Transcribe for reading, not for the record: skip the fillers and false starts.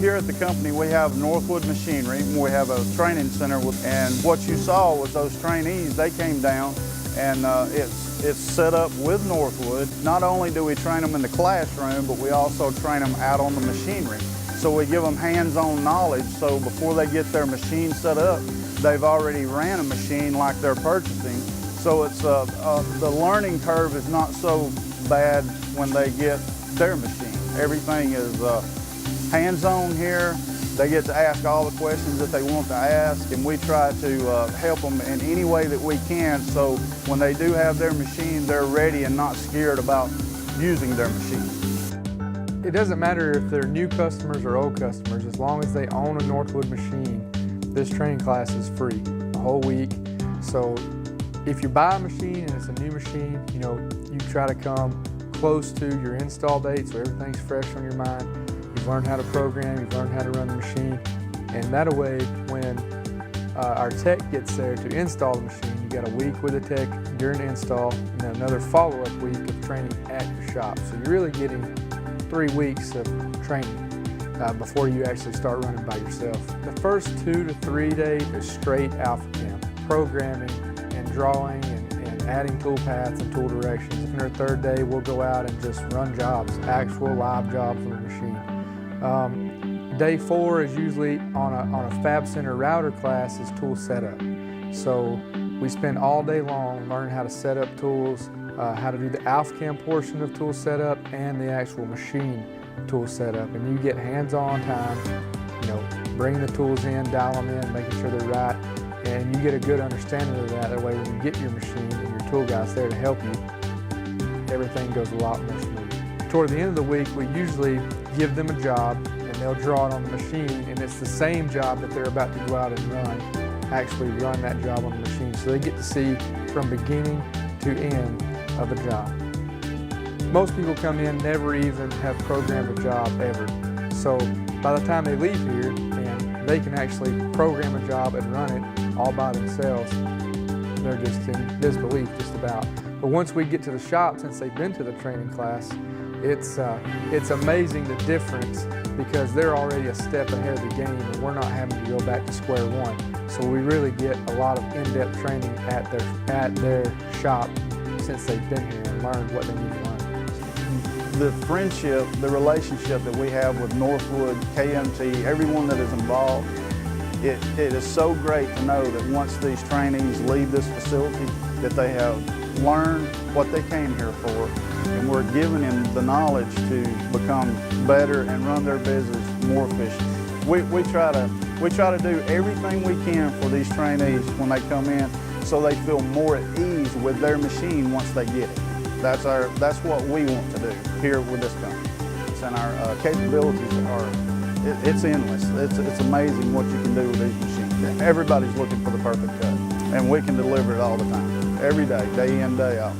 here at the company, we have Northwood machinery, and we have a training center, and what you saw was those trainees, they came down, and it's set up with Northwood. Not only do we train them in the classroom, but we also train them out on the machinery. So we give them hands-on knowledge, so before they get their machine set up, they've already ran a machine like they're purchasing. So it's the learning curve is not so bad when they get their machine. Everything is hands-on here. They get to ask all the questions that they want to ask, and we try to help them in any way that we can, so when they do have their machine, they're ready and not scared about using their machine. It doesn't matter if they're new customers or old customers, as long as they own a Northwood machine, this training class is free a whole week. So if you buy a machine and it's a new machine, you try to come close to your install date so everything's fresh on your mind. You've learned how to program, you've learned how to run the machine, and that way when our tech gets there to install the machine, you got a week with the tech during install and then another follow-up week of training at your shop. So you're really getting 3 weeks of training before you actually start running by yourself. The first 2 to 3 days is straight alpha camp, programming and drawing and adding tool paths and tool directions. And our third day, we'll go out and just run jobs, actual live jobs on the machine. Day 4 is usually on a Fab Center router class is tool setup. So we spend all day long learning how to set up tools, how to do the alpha cam portion of tool setup and the actual machine tool setup. And you get hands-on time, bringing the tools in, dial them in, making sure they're right, and you get a good understanding of that. That way when you get your machine and your tool guy's there to help you, everything goes a lot more smooth. Toward the end of the week, we usually give them a job and they'll draw it on the machine, and it's the same job that they're about to go out and actually run that job on the machine. So they get to see from beginning to end of a job. Most people come in never even have programmed a job ever. So by the time they leave here and they can actually program a job and run it all by themselves, they're just in disbelief just about. But once we get to the shop, since they've been to the training class, it's amazing the difference, because they're already a step ahead of the game and we're not having to go back to square one. So we really get a lot of in-depth training at their shop since they've been here and learned what they need to learn. The friendship, the relationship that we have with Northwood, KMT, everyone that is involved, it is so great to know that once these trainees leave this facility, that they have learned what they came here for, and we're giving them the knowledge to become better and run their business more efficient. We try to do everything we can for these trainees when they come in, so they feel more at ease with their machine once they get it. That's what we want to do here with this company. And our capabilities it's endless. It's amazing what you can do with these machines. Everybody's looking for the perfect cut, and we can deliver it all the time, every day, day in, day out.